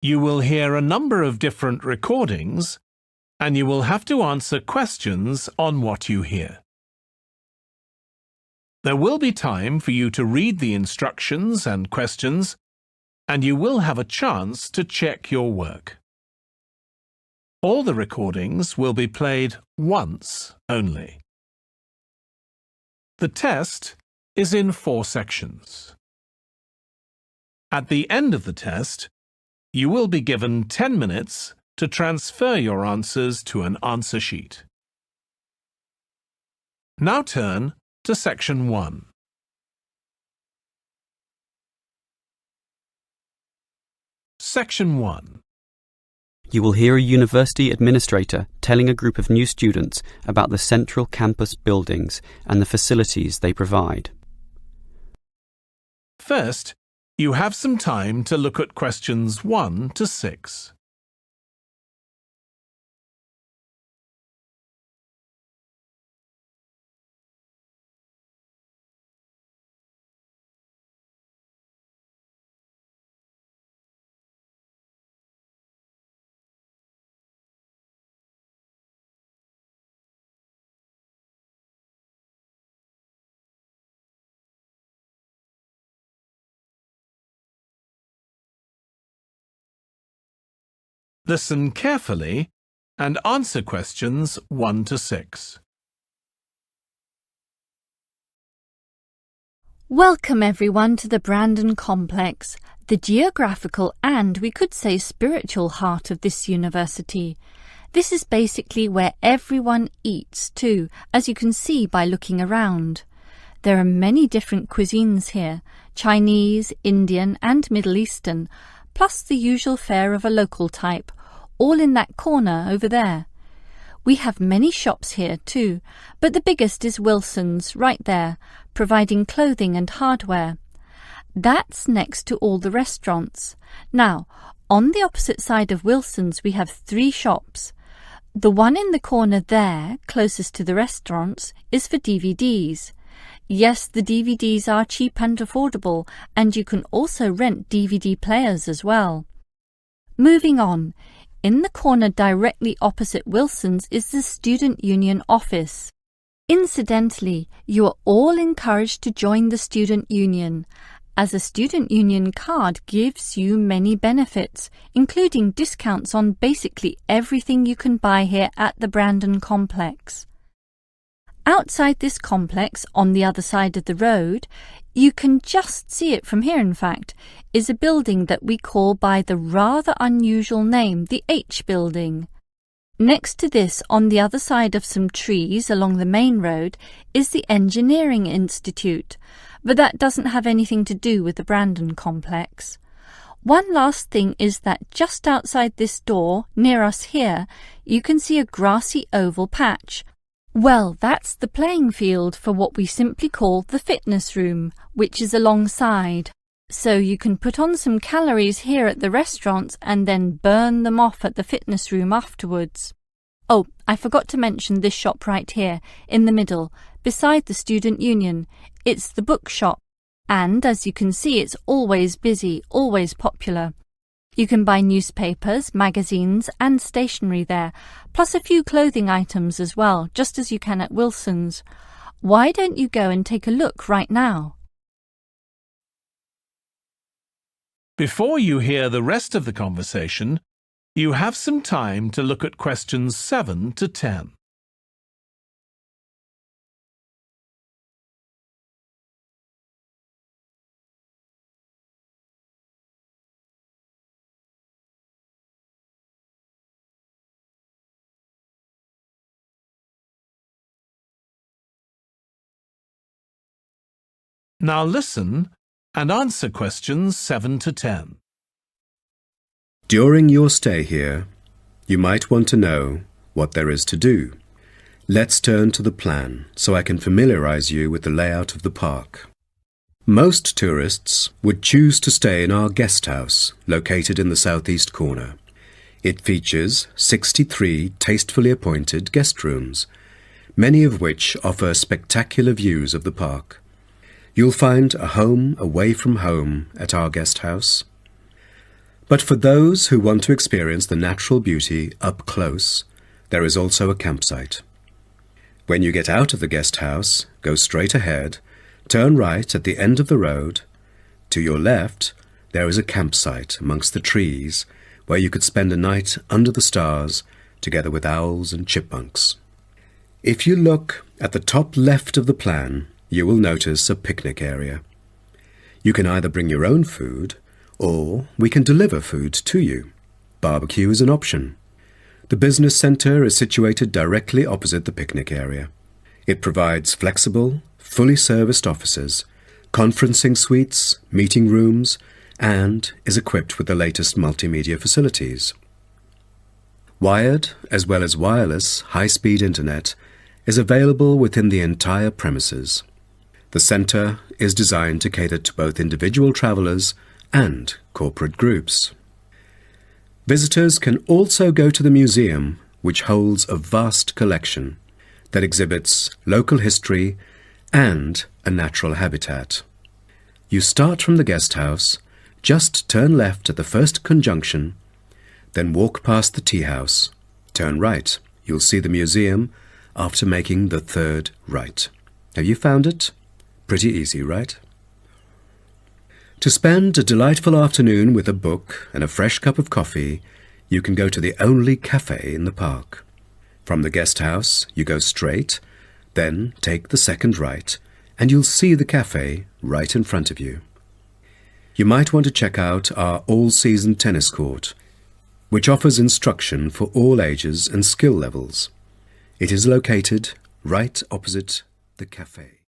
You will hear a number of different recordings, and you will have to answer questions on what you hear. There will be time for you to read the instructions and questions, and you will have a chance to check your work. All the recordings will be played once only. The test is in 4 sections. At the end of the test, you will be given 10 minutes to transfer your answers to an answer sheet. Now turn to Section 1. Section 1. You will hear a university administrator telling a group of new students about the central campus buildings and the facilities they provide. First, you have some time to look at questions 1 to 6. Listen carefully and answer questions 1 to 6. Welcome everyone to the Brandon Complex, the geographical and, we could say, spiritual heart of this university. This is basically where everyone eats too, as you can see by looking around. There are many different cuisines here, Chinese, Indian and Middle Eastern, plus the usual fare of a local type, all in that corner over there. We have many shops here too, but the biggest is Wilson's, right there, providing clothing and hardware. That's next to all the restaurants. Now, on the opposite side of Wilson's we have 3 shops. The one in the corner there, closest to the restaurants, is for DVDs. Yes, the DVDs are cheap and affordable, and you can also rent DVD players as well. Moving on, in the corner directly opposite Wilson's is the Student Union office. Incidentally, you are all encouraged to join the Student Union, as a Student Union card gives you many benefits, including discounts on basically everything you can buy here at the Brandon Complex. Outside this complex, on the other side of the road, you can just see it from here in fact, is a building that we call by the rather unusual name, the H Building. Next to this, on the other side of some trees along the main road, is the Engineering Institute, but that doesn't have anything to do with the Brandon Complex. One last thing is that just outside this door, near us here, you can see a grassy oval patch. Well, that's the playing field for what we simply call the fitness room, which is alongside. So you can put on some calories here at the restaurants and then burn them off at the fitness room afterwards. Oh, I forgot to mention this shop right here, in the middle, beside the Student Union. It's the bookshop. And as you can see, it's always busy, always popular. You can buy newspapers, magazines and stationery there, plus a few clothing items as well, just as you can at Wilson's. Why don't you go and take a look right now? Before you hear the rest of the conversation, you have some time to look at questions 7 to 10. Now listen and answer questions 7 to 10. During your stay here, you might want to know what there is to do. Let's turn to the plan so I can familiarize you with the layout of the park. Most tourists would choose to stay in our guest house, located in the southeast corner. It features 63 tastefully appointed guest rooms, many of which offer spectacular views of the park. You'll find a home away from home at our guest house. But for those who want to experience the natural beauty up close, there is also a campsite. When you get out of the guest house, go straight ahead, turn right at the end of the road. To your left, there is a campsite amongst the trees where you could spend a night under the stars together with owls and chipmunks. If you look at the top left of the plan, you will notice a picnic area. You can either bring your own food, or we can deliver food to you. Barbecue is an option. The business centre is situated directly opposite the picnic area. It provides flexible, fully serviced offices, conferencing suites, meeting rooms, and is equipped with the latest multimedia facilities. Wired, as well as wireless, high-speed internet is available within the entire premises. The centre is designed to cater to both individual travellers and corporate groups. Visitors can also go to the museum, which holds a vast collection that exhibits local history and a natural habitat. You start from the guest house, just turn left at the first conjunction, then walk past the tea house. Turn right. You'll see the museum after making the third right. Have you found it? Pretty easy, right? To spend a delightful afternoon with a book and a fresh cup of coffee, you can go to the only cafe in the park. From the guest house, you go straight, then take the second right, and you'll see the cafe right in front of you. You might want to check out our all-season tennis court, which offers instruction for all ages and skill levels. It is located right opposite the cafe.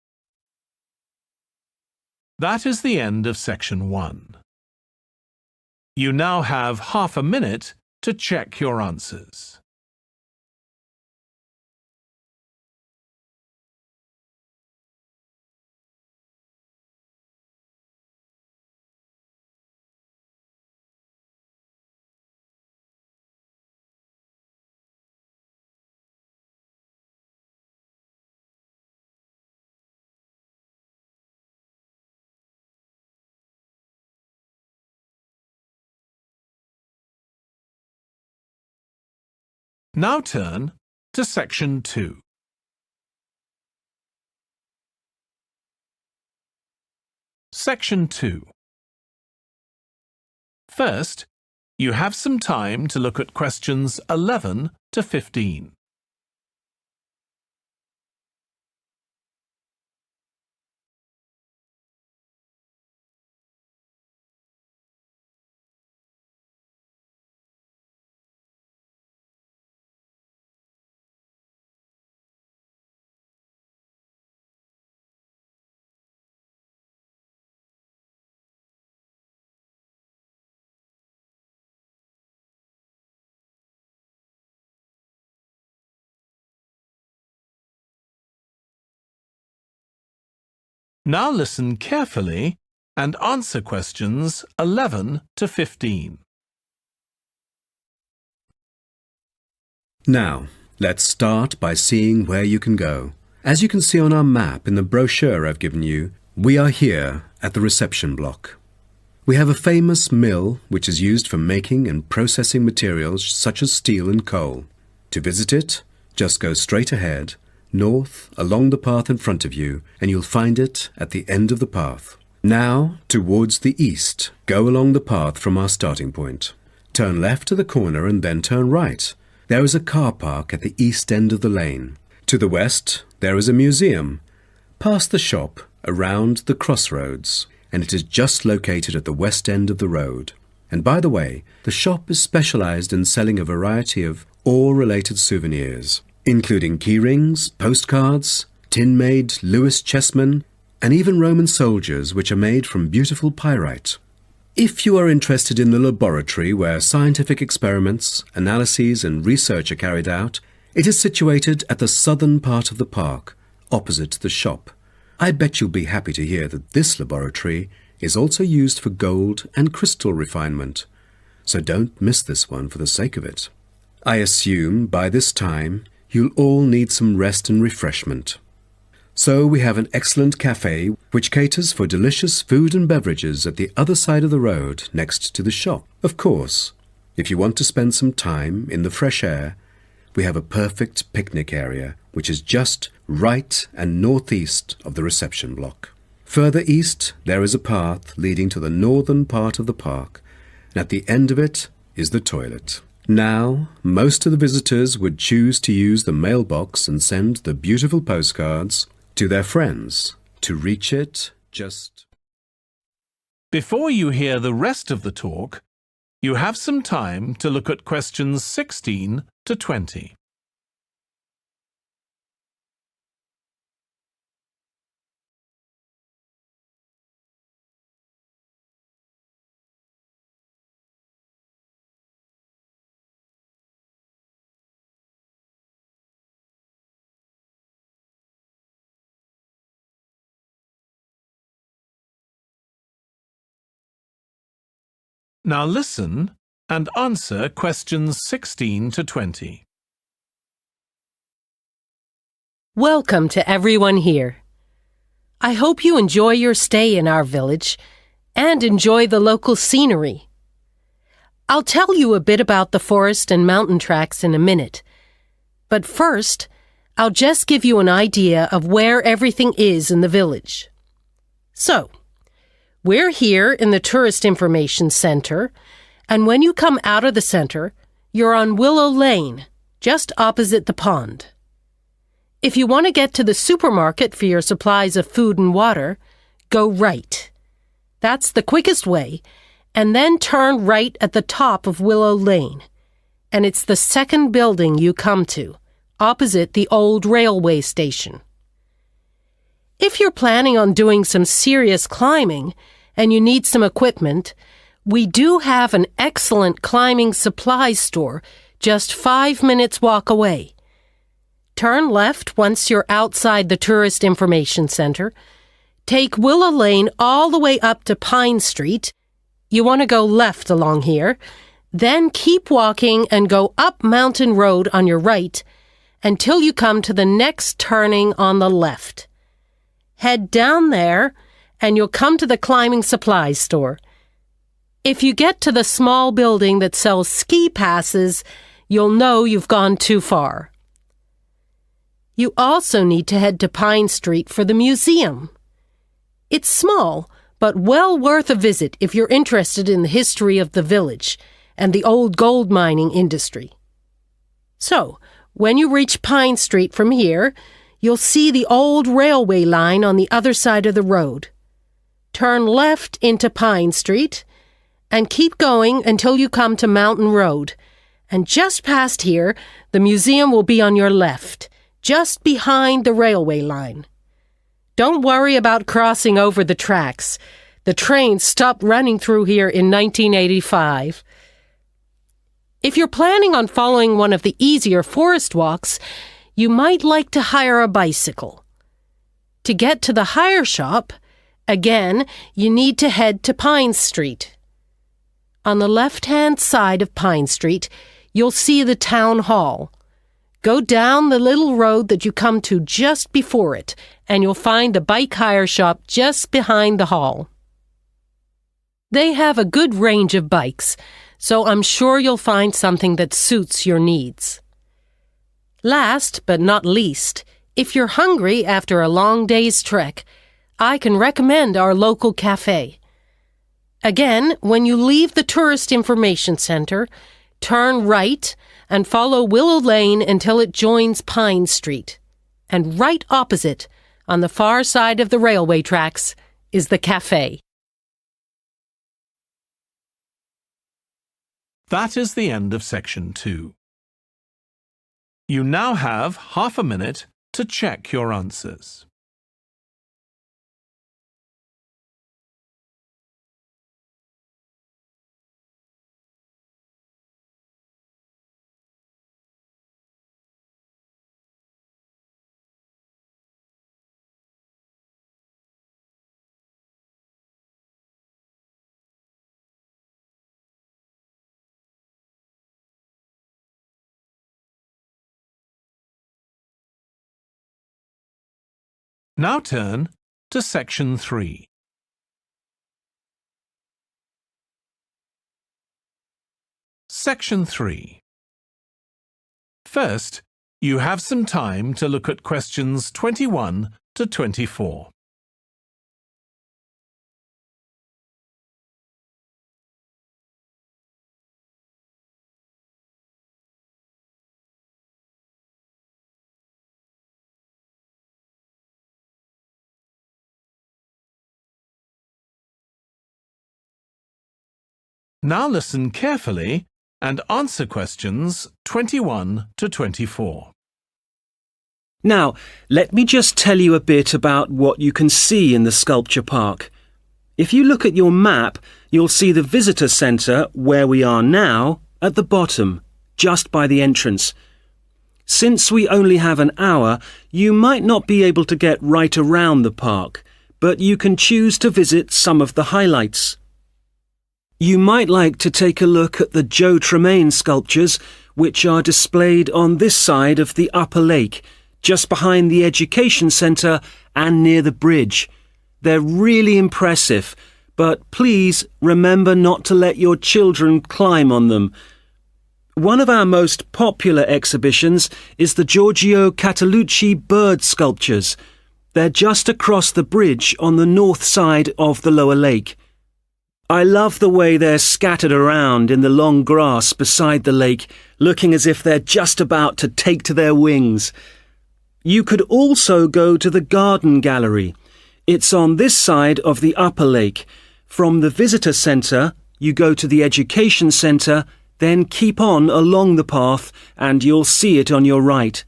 That is the end of section 1. You now have half a minute to check your answers. Now turn to section 2. Section 2. First, you have some time to look at questions 11 to 15. Now listen carefully and answer questions 11 to 15. Now, let's start by seeing where you can go. As you can see on our map in the brochure I've given you, we are here at the reception block. We have a famous mill which is used for making and processing materials such as steel and coal. To visit it, just go straight ahead, north along the path in front of you, and you'll find it at the end of the path. Now, towards the east, go along the path from our starting point. Turn left to the corner and then turn right. There is a car park at the east end of the lane. To the west, there is a museum. Past the shop, around the crossroads, and it is just located at the west end of the road. And by the way, the shop is specialized in selling a variety of ore-related souvenirs, including key rings, postcards, tin-made Lewis chessmen, and even Roman soldiers which are made from beautiful pyrite. If you are interested in the laboratory where scientific experiments, analyses and research are carried out, it is situated at the southern part of the park, opposite the shop. I bet you'll be happy to hear that this laboratory is also used for gold and crystal refinement, so don't miss this one for the sake of it. I assume by this time you'll all need some rest and refreshment. So we have an excellent cafe which caters for delicious food and beverages at the other side of the road next to the shop. Of course, if you want to spend some time in the fresh air, we have a perfect picnic area which is just right and northeast of the reception block. Further east, there is a path leading to the northern part of the park, and at the end of it is the toilet. Now, most of the visitors would choose to use the mailbox and send the beautiful postcards to their friends. To reach it, just... Before you hear the rest of the talk, you have some time to look at questions 16 to 20. Now listen and answer questions 16 to 20. Welcome to everyone here. I hope you enjoy your stay in our village and enjoy the local scenery. I'll tell you a bit about the forest and mountain tracks in a minute, but first, I'll just give you an idea of where everything is in the village. So, we're here in the Tourist Information Center, and when you come out of the center, you're on Willow Lane, just opposite the pond. If you want to get to the supermarket for your supplies of food and water, go right. That's the quickest way, and then turn right at the top of Willow Lane, and it's the second building you come to, opposite the old railway station. If you're planning on doing some serious climbing and you need some equipment, we do have an excellent climbing supplies store just 5 minutes walk away. Turn left once you're outside the Tourist Information Center. Take Willow Lane all the way up to Pine Street. You want to go left along here. Then keep walking and go up Mountain Road on your right until you come to the next turning on the left. Head down there and you'll come to the climbing supplies store. If you get to the small building that sells ski passes, you'll know you've gone too far. You also need to head to Pine Street for the museum. It's small, but well worth a visit if you're interested in the history of the village and the old gold mining industry. So, when you reach Pine Street from here, you'll see the old railway line on the other side of the road. Turn left into Pine Street and keep going until you come to Mountain Road. And just past here, the museum will be on your left, just behind the railway line. Don't worry about crossing over the tracks. The train stopped running through here in 1985. If you're planning on following one of the easier forest walks, you might like to hire a bicycle. To get to the hire shop, again, you need to head to Pine Street. On the left-hand side of Pine Street, you'll see the town hall. Go down the little road that you come to just before it, and you'll find the bike hire shop just behind the hall. They have a good range of bikes, so I'm sure you'll find something that suits your needs. Last but not least, if you're hungry after a long day's trek, I can recommend our local cafe. Again, when you leave the Tourist Information Center, turn right and follow Willow Lane until it joins Pine Street. And right opposite, on the far side of the railway tracks, is the cafe. That is the end of section 2. You now have half a minute to check your answers. Now turn to Section 3. Section 3. First, you have some time to look at questions 21 to 24. Now listen carefully and answer questions 21 to 24. Now, let me just tell you a bit about what you can see in the sculpture park. If you look at your map, you'll see the visitor centre, where we are now, at the bottom, just by the entrance. Since we only have an hour, you might not be able to get right around the park, but you can choose to visit some of the highlights. You might like to take a look at the Joe Tremaine sculptures, which are displayed on this side of the upper lake, just behind the Education Centre and near the bridge. They're really impressive, but please remember not to let your children climb on them. One of our most popular exhibitions is the Giorgio Catalucci bird sculptures. They're just across the bridge on the north side of the lower lake. I love the way they're scattered around in the long grass beside the lake, looking as if they're just about to take to their wings. You could also go to the garden gallery. It's on this side of the upper lake. From the visitor centre, you go to the education centre, then keep on along the path and you'll see it on your right.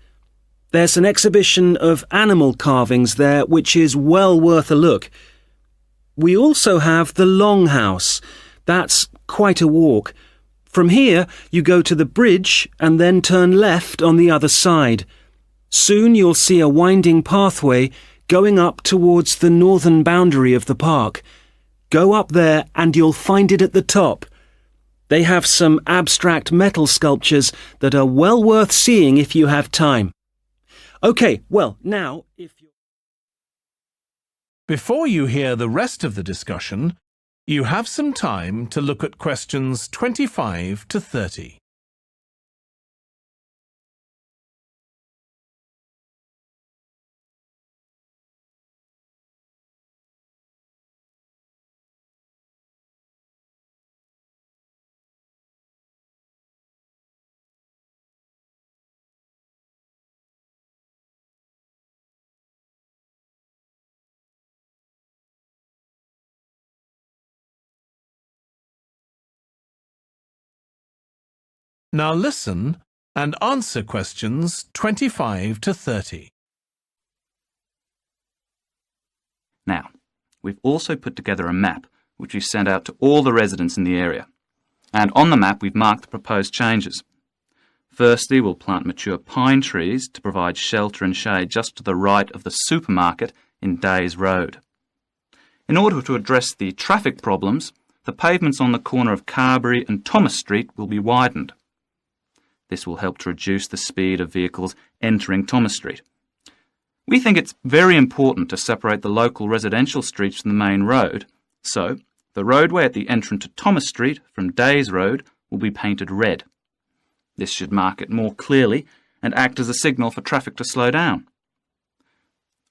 There's an exhibition of animal carvings there which is well worth a look. We also have the Longhouse. That's quite a walk. From here, you go to the bridge and then turn left on the other side. Soon you'll see a winding pathway going up towards the northern boundary of the park. Go up there and you'll find it at the top. They have some abstract metal sculptures that are well worth seeing if you have time. OK, well, now, if you... Before you hear the rest of the discussion, you have some time to look at questions 25 to 30. Now listen and answer questions 25 to 30. Now, we've also put together a map which we've sent out to all the residents in the area. And on the map we've marked the proposed changes. Firstly, we'll plant mature pine trees to provide shelter and shade just to the right of the supermarket in Days Road. In order to address the traffic problems, the pavements on the corner of Carberry and Thomas Street will be widened. This will help to reduce the speed of vehicles entering Thomas Street. We think it's very important to separate the local residential streets from the main road, so the roadway at the entrance to Thomas Street from Days Road will be painted red. This should mark it more clearly and act as a signal for traffic to slow down.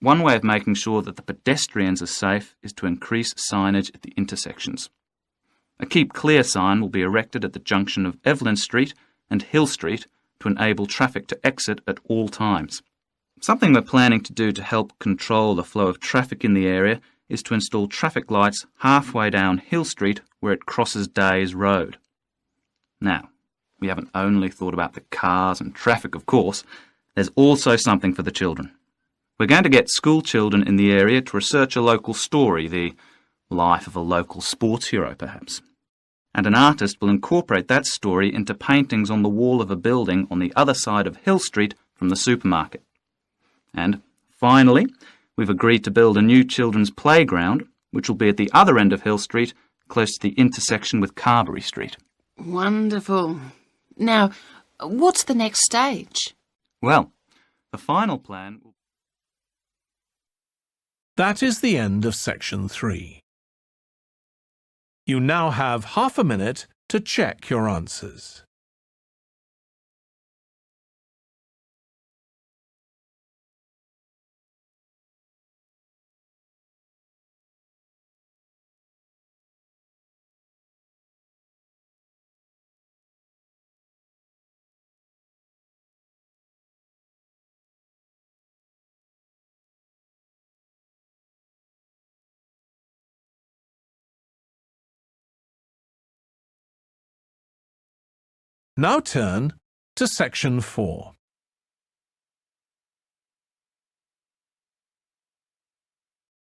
One way of making sure that the pedestrians are safe is to increase signage at the intersections. A Keep Clear sign will be erected at the junction of Evelyn Street and Hill Street to enable traffic to exit at all times. Something we're planning to do to help control the flow of traffic in the area is to install traffic lights halfway down Hill Street where it crosses Days Road. Now, we haven't only thought about the cars and traffic, of course. There's also something for the children. We're going to get school children in the area to research a local story, the life of a local sports hero, perhaps. And an artist will incorporate that story into paintings on the wall of a building on the other side of Hill Street from the supermarket. And finally, we've agreed to build a new children's playground, which will be at the other end of Hill Street, close to the intersection with Carberry Street. Wonderful. Now, what's the next stage? Well, the final plan will That is the end of section 3. You now have half a minute to check your answers. Now turn to section 4.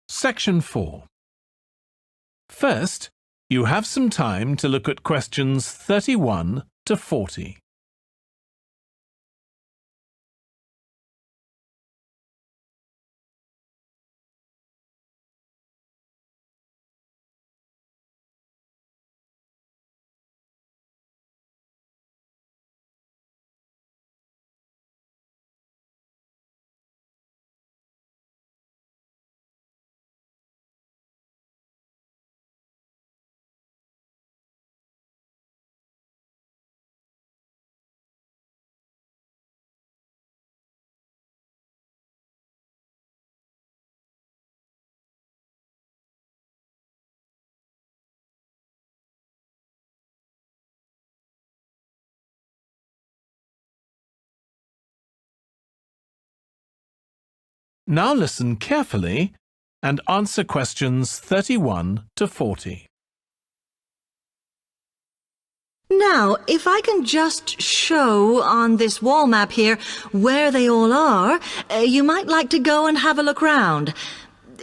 Section 4. First, you have some time to look at questions 31 to 40. Now listen carefully and answer questions 31 to 40. Now, if I can just show on this wall map here where they all are, you might like to go and have a look round.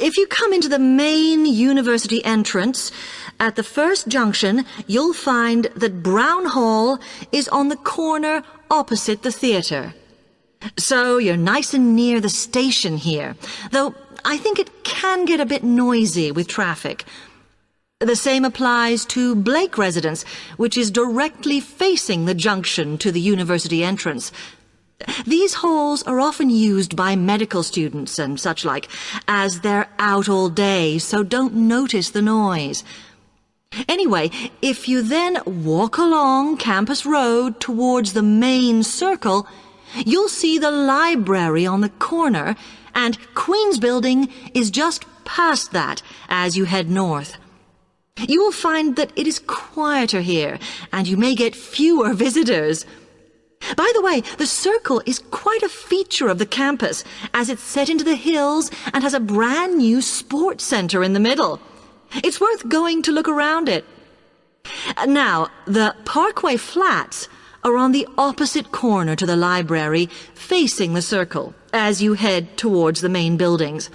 If you come into the main university entrance, at the first junction, you'll find that Brown Hall is on the corner opposite the theatre. So you're nice and near the station here, though I think it can get a bit noisy with traffic. The same applies to Blake Residence, which is directly facing the junction to the university entrance. These halls are often used by medical students and such like, as they're out all day, so don't notice the noise. Anyway, if you then walk along Campus Road towards the main circle, you'll see the library on the corner, and Queen's Building is just past that as you head north. You will find that it is quieter here, and you may get fewer visitors. By the way, the circle is quite a feature of the campus, as it's set into the hills and has a brand new sports center in the middle. It's worth going to look around it. Now, the Parkway Flats are on the opposite corner to the library, facing the circle, as you head towards the main buildings.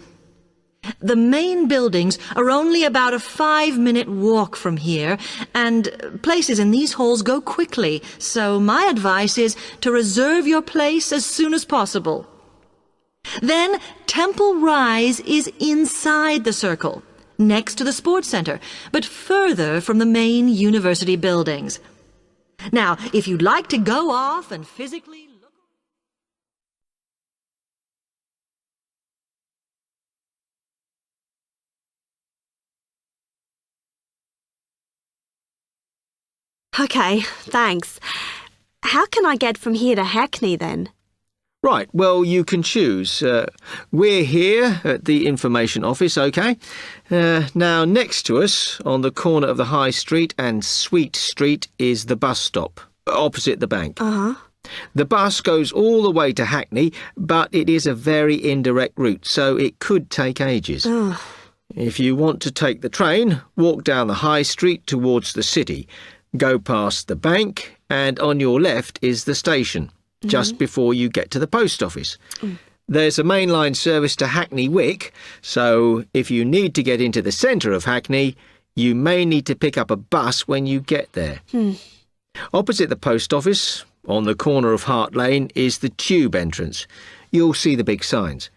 The main buildings are only about a 5-minute walk from here, and places in these halls go quickly, so my advice is to reserve your place as soon as possible. Then Temple Rise is inside the circle, next to the sports center, but further from the main university buildings. Now, if you'd like to go off and physically look... OK, thanks. How can I get from here to Hackney then? Right, well, you can choose. We're here at the information office, OK? Now, next to us, on the corner of the High Street and Sweet Street, is the bus stop, opposite the bank. The bus goes all the way to Hackney, but it is a very indirect route, so it could take ages. If you want to take the train, walk down the High Street towards the city, go past the bank, and on your left is the station, just before you get to the post office. There's a mainline service to Hackney Wick, so if you need to get into the centre of Hackney, you may need to pick up a bus when you get there. Opposite the post office, on the corner of Hart Lane, is the tube entrance. You'll see the big signs.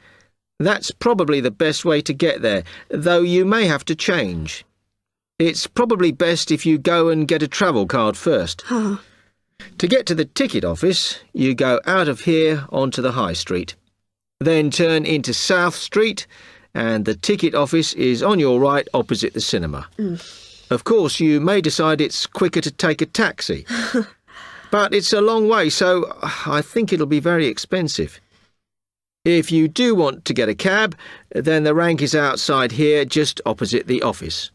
That's probably the best way to get there, though you may have to change. It's probably best if you go and get a travel card first. To get to the ticket office, you go out of here onto the High Street. Then turn into South Street and the ticket office is on your right opposite the cinema. Of course, you may decide it's quicker to take a taxi. But it's a long way, so I think it'll be very expensive. If you do want to get a cab, then the rank is outside here, just opposite the office.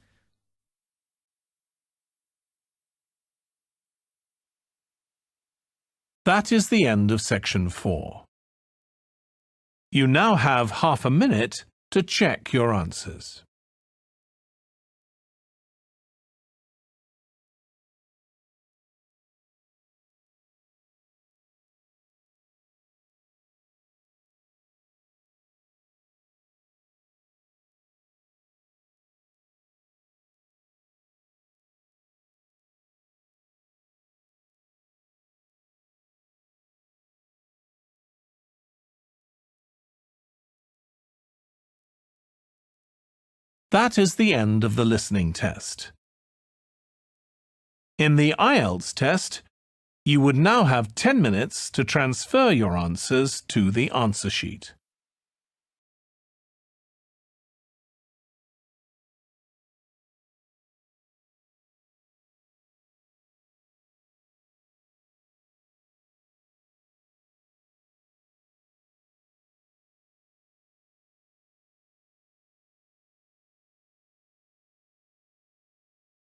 That is the end of section 4. You now have half a minute to check your answers. That is the end of the listening test. In the IELTS test, you would now have 10 minutes to transfer your answers to the answer sheet.